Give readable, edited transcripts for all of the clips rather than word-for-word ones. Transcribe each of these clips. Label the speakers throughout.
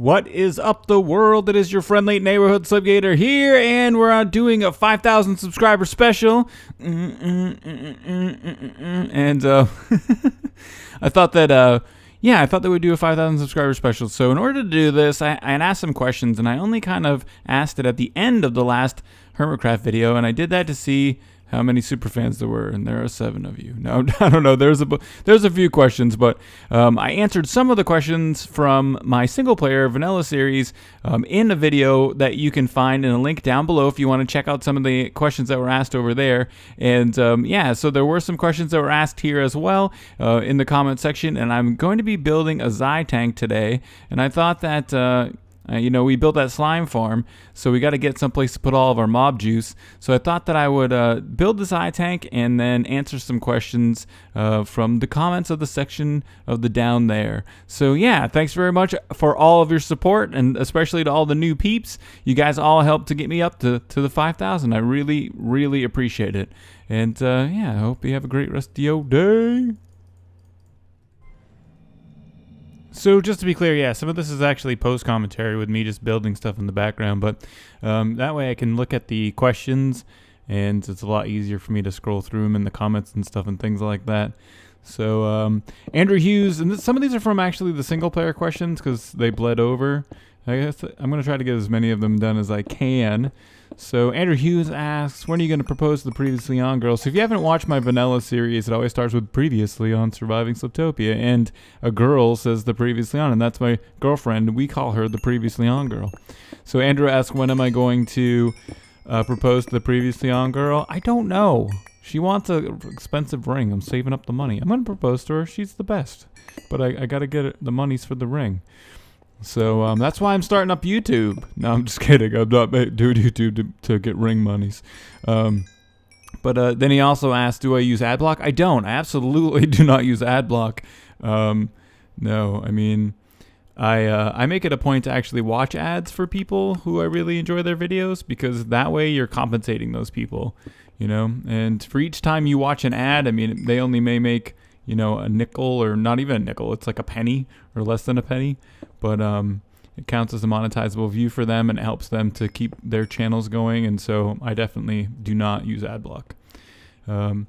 Speaker 1: What is up, the world? It is your friendly neighborhood Slipgator here, and we're doing a 5,000 subscriber special. And I thought that, yeah, I thought that we'd do a 5,000 subscriber special. So in order to do this, I asked some questions, and I only kind of asked it at the end of the last Hermitcraft video, and I did that to see how many superfans there were, and there are 7 of you. No, I don't know. There's a few questions, but I answered some of the questions from my single-player vanilla series in a video that you can find in a link down below if you want to check out some of the questions that were asked over there. And yeah, so there were some questions that were asked here as well in the comment section, and I'm going to be building a Xy tank today, and I thought that you know, we built that slime farm, so we got to get someplace to put all of our mob juice. So I thought that I would build this Xy tank and then answer some questions from the comments of the section of the down there. So yeah, thanks very much for all of your support, and especially to all the new peeps. You guys all helped to get me up to the 5,000. I really, really appreciate it. And yeah, I hope you have a great rest of your day. So just to be clear, yeah, some of this is actually post-commentary with me just building stuff in the background, but that way I can look at the questions, and it's a lot easier for me to scroll through them in the comments and stuff and things like that. So Andrew Hughes, and some of these are from actually the single-player questions because they bled over. I guess I'm going to try to get as many of them done as I can. So Andrew Hughes asks, when are you going to propose to the previously on girl? So if you haven't watched my vanilla series, it always starts with previously on Surviving Sliptopia, and a girl says the previously on, and that's my girlfriend. We call her the previously on girl. So Andrew asks, when am I going to propose to the previously on girl? I don't know. She wants an expensive ring. I'm saving up the money. I'm going to propose to her. She's the best. But I got to get the monies for the ring. So that's why I'm starting up YouTube. No, I'm just kidding. I'm not doing YouTube to get ring monies. But then he also asked, do I use AdBlock? I don't. I absolutely do not use AdBlock. No, I mean, I make it a point to actually watch ads for people who I really enjoy their videos, because that way you're compensating those people, you know. And for each time you watch an ad, I mean, they only may make, you know, a nickel, or not even a nickel. It's like a penny or less than a penny. But it counts as a monetizable view for them, and it helps them to keep their channels going. And so I definitely do not use AdBlock. Ian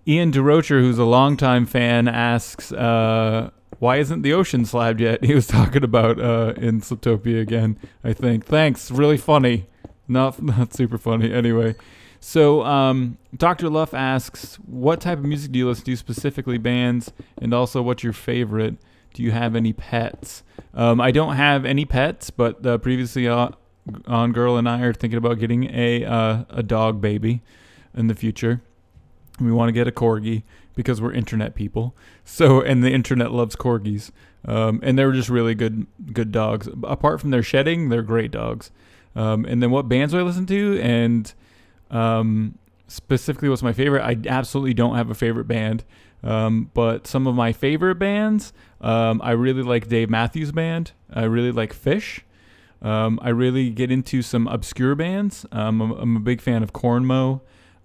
Speaker 1: DeRocher, who's a longtime fan, asks, why isn't the ocean slabbed yet? He was talking about in Sliptopia again, I think. Thanks. Really funny. Not super funny. Anyway. So Dr. Luff asks, what type of music do you listen to, specifically bands, and also what's your favorite? Do you have any pets? I don't have any pets, but the previously on girl and I are thinking about getting a dog baby in the future. We want to get a corgi because we're internet people. So, and the internet loves corgis. And they're just really good dogs. Apart from their shedding, they're great dogs. And then what bands do I listen to? And specifically what's my favorite? I absolutely don't have a favorite band. But some of my favorite bands, I really like Dave Matthews Band. I really like Fish. I really get into some obscure bands. I'm a big fan of Cornmo.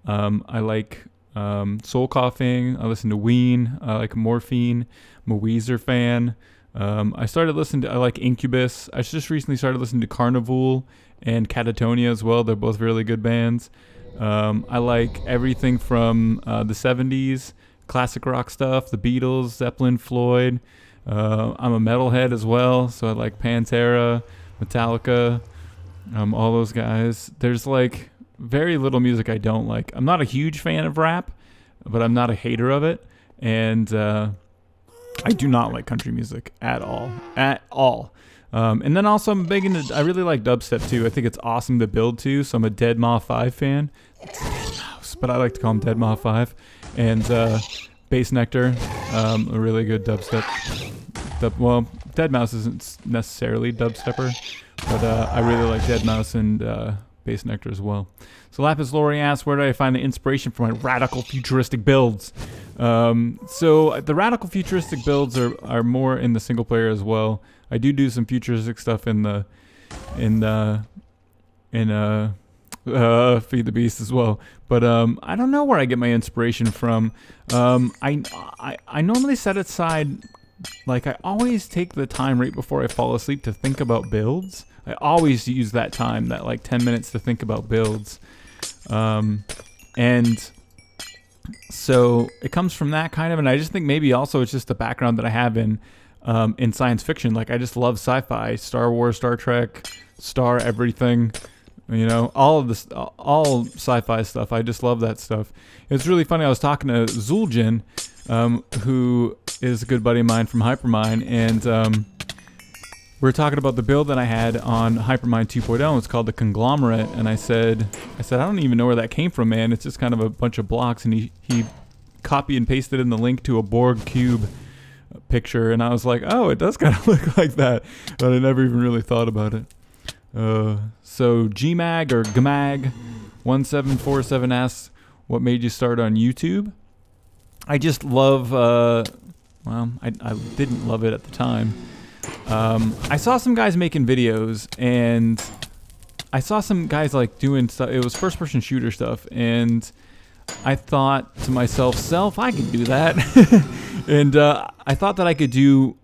Speaker 1: I like Soul Coughing. I listen to Ween. I like Morphine. I'm a Weezer fan. I like Incubus. I just recently started listening to Carnival and Catatonia as well. They're both really good bands. I like everything from the 70s. Classic rock stuff, the Beatles, Zeppelin, Floyd. I'm a metalhead as well, so I like Pantera, Metallica, all those guys. There's like very little music I don't like. I'm not a huge fan of rap, but I'm not a hater of it. And I do not like country music at all. And then also I'm big into, I really like dubstep too. I think it's awesome to build to, so I'm a Deadmau 5 fan. It's Deadmau5, but I like to call him Deadmau 5. And Bass Nectar, a really good dubstep. Well, Deadmau5 isn't necessarily dubstepper, but I really like Deadmau5 and Bass Nectar as well. So Lapis Lori asks, where do I find the inspiration for my radical futuristic builds? So the radical futuristic builds are more in the single player as well. I do some futuristic stuff in Feed the Beast as well, but I don't know where I get my inspiration from. I normally set aside like I always take the time right before I fall asleep to think about builds. I always use that time, that like 10 minutes to think about builds. And so it comes from that kind of, and I just think maybe also it's just the background that I have in science fiction. Like I just love sci-fi, Star Wars, Star Trek, Star everything, you know, all of this, all sci-fi stuff. I just love that stuff. It's really funny. I was talking to Zul'jin, who is a good buddy of mine from Hypermine, and we were talking about the build that I had on Hypermine 2.0. It's called the Conglomerate, and I said, I don't even know where that came from, man. It's just kind of a bunch of blocks, and he copied and pasted in the link to a Borg cube picture, and I was like, oh, it does kind of look like that, but I never even really thought about it. So Gmag or Gmag 1747 asks, what made you start on YouTube? I just love, well, I didn't love it at the time. I saw some guys making videos, and I saw some guys like doing stuff. It was first-person shooter stuff, and I thought to myself, I could do that. And I thought that I could do,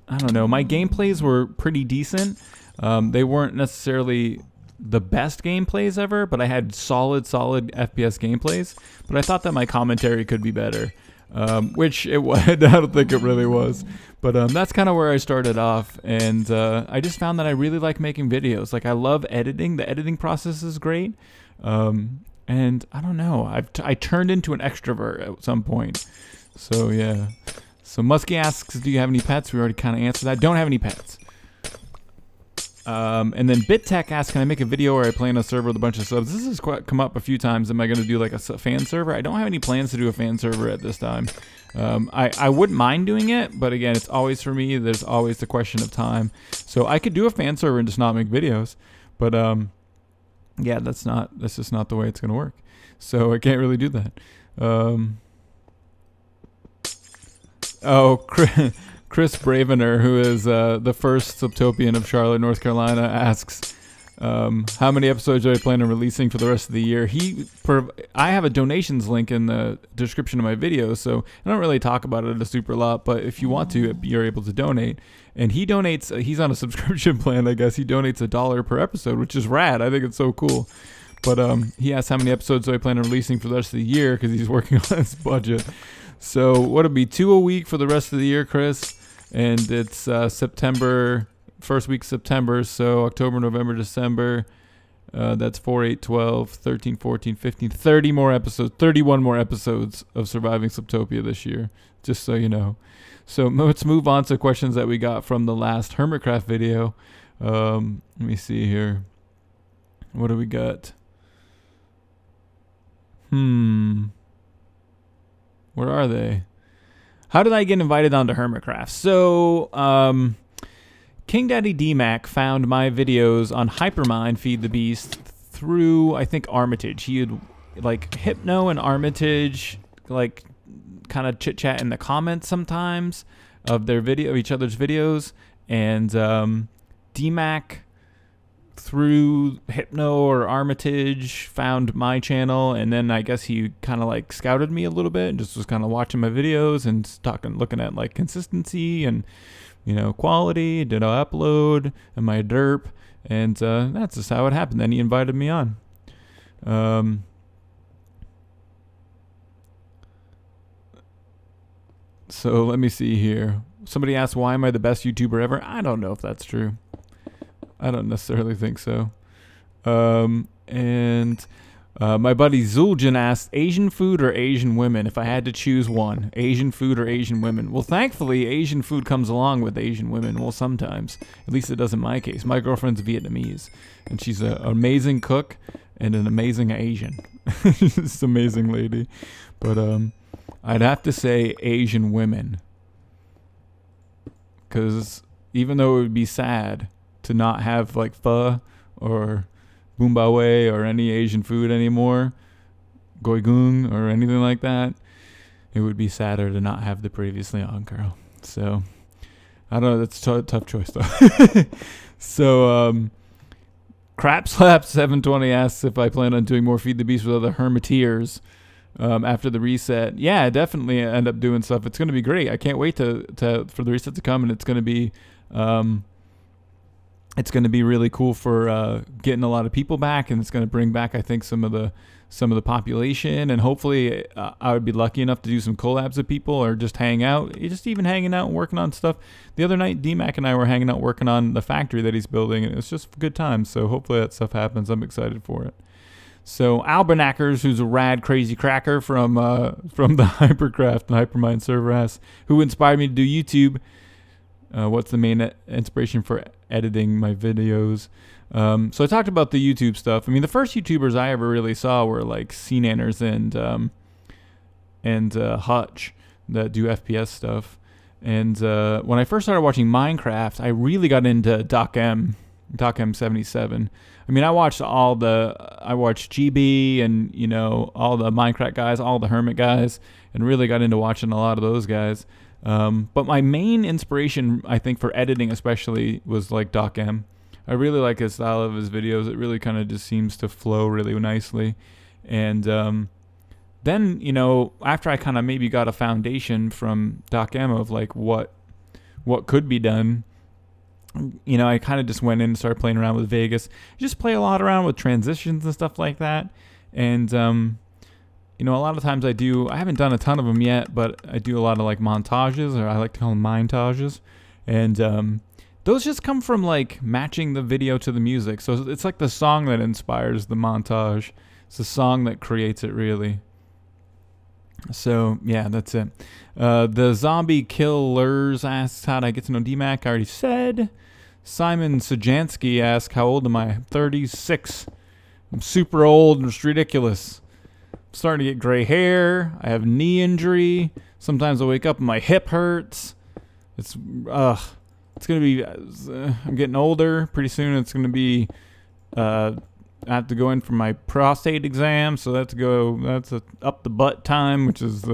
Speaker 1: I don't know, my gameplays were pretty decent. They weren't necessarily the best gameplays ever, but I had solid FPS gameplays. But I thought that my commentary could be better, which it was. I don't think it really was. But that's kind of where I started off, and I just found that I really like making videos. Like I love editing. The editing process is great. And I don't know, I turned into an extrovert at some point. So yeah. So Muskie asks, do you have any pets? We already kind of answered that. Don't have any pets. And then BitTech asks, can I make a video where I play on a server with a bunch of subs? This has come up a few times. Am I going to do like a fan server? I don't have any plans to do a fan server at this time. I wouldn't mind doing it, but again, it's always for me. There's always the question of time. So I could do a fan server and just not make videos, but yeah, that's just not the way it's going to work. So I can't really do that. Oh, Chris Bravener, who is the first Subtopian of Charlotte, North Carolina, asks, how many episodes do I plan on releasing for the rest of the year? I have a donations link in the description of my video, so I don't really talk about it a super lot, but if you want to, you're able to donate. And he donates, he's on a subscription plan, I guess. He donates $1 per episode, which is rad. I think it's so cool. But he asks how many episodes do I plan on releasing for the rest of the year, because he's working on his budget. So what would be 2 a week for the rest of the year, Chris? And it's September, first week September, so October, November, December. That's 4, 8, 12, 13, 14, 15, 30 more episodes, 31 more episodes of Surviving Subtopia this year, just so you know. So let's move on to questions that we got from the last Hermitcraft video. Let me see here. What do we got? Where are they? How did I get invited onto Hermitcraft? So, King Daddy DMAC found my videos on Hypermine Feed the Beast through, I think, Armitage. He had, like, Hypno and Armitage, like, kind of chit-chat in the comments sometimes of their each other's videos. And DMAC, through Hypno or Armitage, found my channel, and then I guess he kind of like scouted me a little bit and just was kind of watching my videos and looking at like consistency and, you know, quality. Did I upload? Am I a derp? And that's just how it happened. Then he invited me on. So let me see here. Somebody asked, why am I the best YouTuber ever? I don't know if that's true. I don't necessarily think so. My buddy Zul'jin asked, Asian food or Asian women? If I had to choose one, Asian food or Asian women? Well, thankfully, Asian food comes along with Asian women. Well, sometimes. At least it does in my case. My girlfriend's Vietnamese, and she's an amazing cook and an amazing Asian. She's an amazing lady. But I'd have to say Asian women. Because even though it would be sad to not have like pho or bumbawe or any Asian food anymore, goigung or anything like that, it would be sadder to not have the previously on girl. So I don't know, that's a tough choice though. So Crap Slap 720 asks if I plan on doing more Feed the Beast with other Hermiteers. after the reset. Yeah, I definitely end up doing stuff. It's going to be great. I can't wait for the reset to come, and it's going to be really cool for getting a lot of people back, and it's going to bring back, I think, some of the population, and hopefully I would be lucky enough to do some collabs with people or just hang out, just even hanging out and working on stuff. The other night, D-Mac and I were hanging out working on the factory that he's building, and it was just good times. So hopefully that stuff happens. I'm excited for it. So Albernackers, who's a rad crazy cracker from the Hypercraft and Hypermind server, asks, who inspired me to do YouTube? What's the main inspiration for editing my videos? So I talked about the YouTube stuff. I mean, the first YouTubers I ever really saw were like CNanners and Hutch that do FPS stuff. And when I first started watching Minecraft, I really got into DocM77. I mean, I watched GB and, you know, all the Minecraft guys, all the Hermit guys, and really got into watching a lot of those guys. But my main inspiration, I think, for editing especially was like DocM. I really like his style of his videos. It really kind of just seems to flow really nicely. And then, you know, after I kind of maybe got a foundation from DocM of like what could be done, you know, I kind of just went in and started playing around with Vegas. Just play a lot around with transitions and stuff like that. And you know, a lot of times I haven't done a ton of them yet, but I do a lot of like montages, or I like to call them minetages. And those just come from like matching the video to the music. So it's like the song that inspires the montage. It's the song that creates it, really. So yeah, that's it. The Zombie Killers asks, how did I get to know D-Mac? I already said. Simon Sajansky asks, how old am I? I'm 36. I'm super old and it's ridiculous. I'm starting to get gray hair. I have knee injury. Sometimes I wake up and my hip hurts. It's gonna be. I'm getting older. Pretty soon it's gonna be. I have to go in for my prostate exam, so that's up the butt time, which is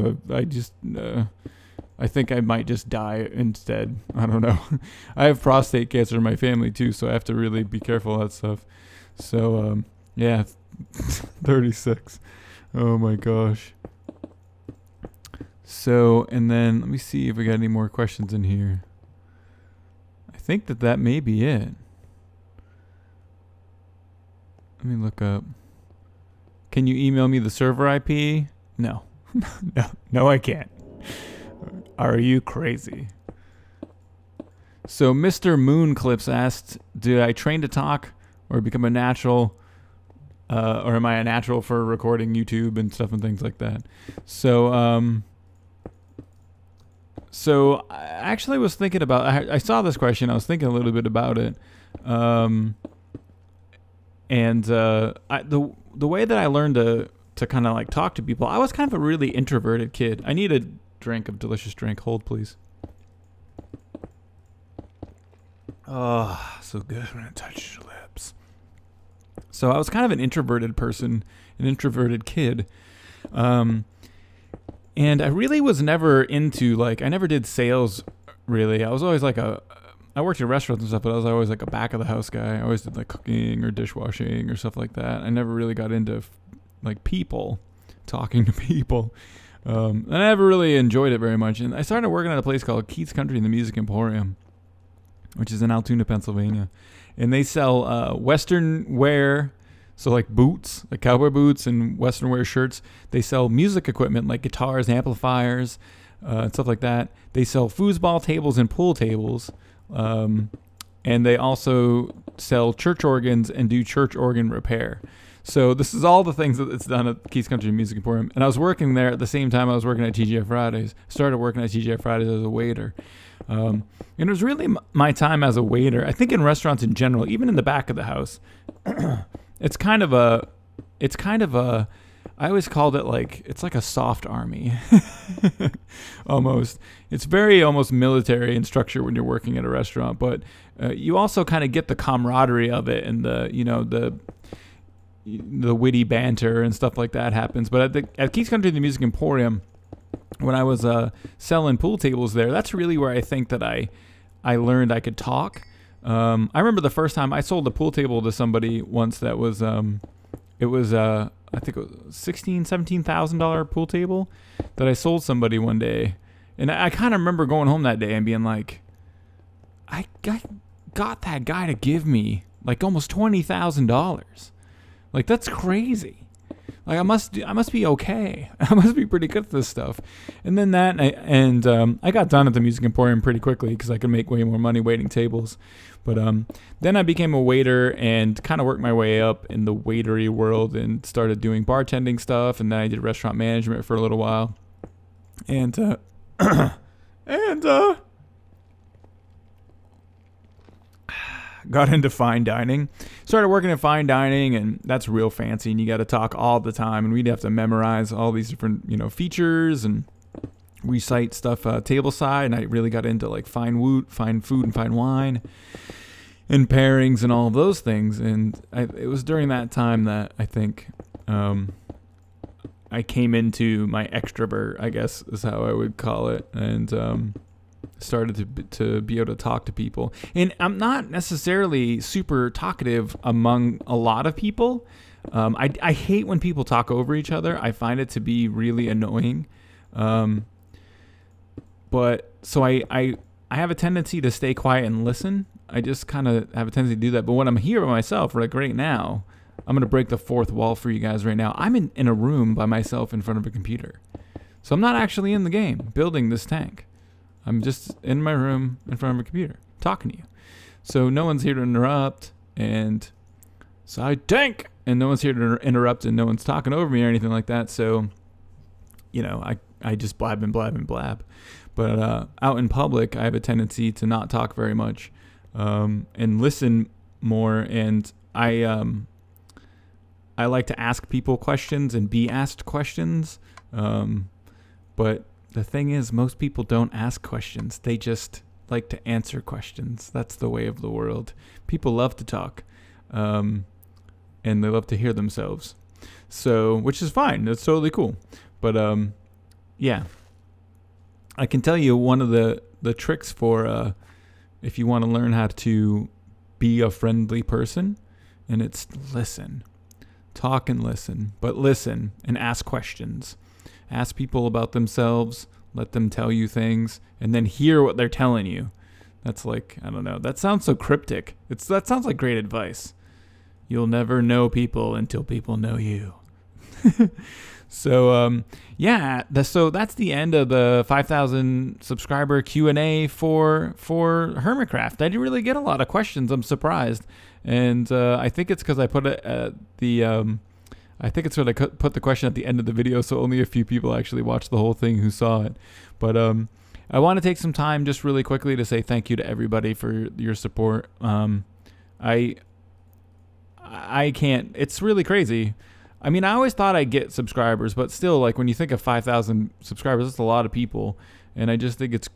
Speaker 1: I think I might just die instead. I don't know. I have prostate cancer in my family too, so I have to really be careful of that stuff. So yeah, 36. Oh my gosh. So, and then let me see if we got any more questions in here. I think that may be it. Let me look up. Can you email me the server IP? No. No, I can't. Are you crazy? So Mr. Moonclips asked, did I train to talk or become a natural? Or am I a natural for recording YouTube and stuff and things like that? So, so I actually was thinking about, I saw this question, I was thinking a little bit about it. The way that I learned to kind of like talk to people, I was kind of a really introverted kid. I need a drink of delicious drink. Hold, please. Oh, so good when it touches your lips. So I was kind of an introverted person, an introverted kid. And I really was never into, like, I never did sales, really. I was always like I worked at restaurants and stuff, but I was always like a back of the house guy. I always did like cooking or dishwashing or stuff like that. I never really got into like people, talking to people. And I never really enjoyed it very much. And I started working at a place called Keith's Country and the Music Emporium, which is in Altoona, Pennsylvania. And they sell Western wear, so like boots, like cowboy boots and Western wear shirts. They sell music equipment like guitars, amplifiers, and stuff like that. They sell foosball tables and pool tables. And they also sell church organs and do church organ repair. So this is all the things that it's done at Keith's Country Music Emporium. And I was working there at the same time I was working at TGI Fridays. Started working at TGI Fridays as a waiter. And it was really my time as a waiter. I think in restaurants in general, even in the back of the house, it's kind of a, I always called it like, it's like a soft army. Almost. It's very almost military in structure when you're working at a restaurant, but you also kind of get the camaraderie of it, and the witty banter and stuff like that happens. But at Keith's Country the Music Emporium, when I was selling pool tables there, that's really where I think that I learned I could talk. I remember the first time I sold a pool table to somebody once that was it was a I think it was $16,000-$17,000 pool table that I sold somebody one day. And I kind of remember going home that day and being like, I got that guy to give me like almost $20,000. Like, that's crazy. Like, I must be okay. I must be pretty good at this stuff. And then I got done at the Music Emporium pretty quickly because I could make way more money waiting tables. But then I became a waiter and kind of worked my way up in the waitery world and started doing bartending stuff. And then I did restaurant management for a little while. And got into fine dining. Started working at fine dining, and that's real fancy, and you got to talk all the time, and we'd have to memorize all these different, features and recite stuff tableside, and I really got into like fine food and fine wine and pairings and all of those things. And it was during that time that I think I came into my extrovert, I guess is how I would call it, and started to be able to talk to people. And I'm not necessarily super talkative among a lot of people. I hate when people talk over each other. I find it to be really annoying. But so I have a tendency to stay quiet and listen. I just kind of have a tendency to do that. But when I'm here by myself, like right now, I'm going to break the fourth wall for you guys right now. I'm in a room by myself in front of a computer. So I'm not actually in the game building this tank. I'm just in my room in front of a computer talking to you. So no one's here to interrupt, and so I tank, and no one's here to interrupt, and no one's talking over me or anything like that. So, I just blab and blab and blab. But out in public, I have a tendency to not talk very much and listen more. And I like to ask people questions and be asked questions. But the thing is, most people don't ask questions. They just like to answer questions. That's the way of the world. People love to talk, and they love to hear themselves. So, which is fine. That's totally cool. But yeah, I can tell you one of the tricks for if you want to learn how to be a friendly person, and it's listen. Talk and listen, but listen and ask questions. Ask people about themselves, let them tell you things, and then hear what they're telling you. That's like, I don't know, that sounds so cryptic. That sounds like great advice. You'll never know people until people know you. So, yeah, so that's the end of the 5,000 subscriber Q&A for Hermitcraft. I didn't really get a lot of questions. I'm surprised. And I think it's because I put it at I think it's when I put the question at the end of the video, so only a few people actually watched the whole thing who saw it. But I want to take some time just really quickly to say thank you to everybody for your support. I can't. It's really crazy. I mean, I always thought I'd get subscribers, but still, like, when you think of 5,000 subscribers, that's a lot of people, and I just think it's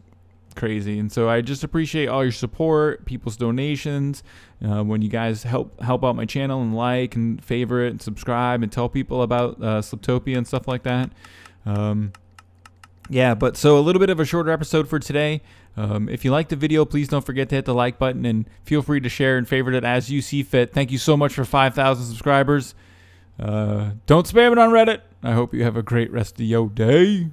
Speaker 1: crazy. And so I just appreciate all your support, people's donations, when you guys help out my channel and like and favorite and subscribe and tell people about Sliptopia and stuff like that. Yeah, but so a little bit of a shorter episode for today. If you liked the video, please don't forget to hit the like button and feel free to share and favorite it as you see fit. Thank you so much for 5,000 subscribers. Don't spam it on Reddit. I hope you have a great rest of your day.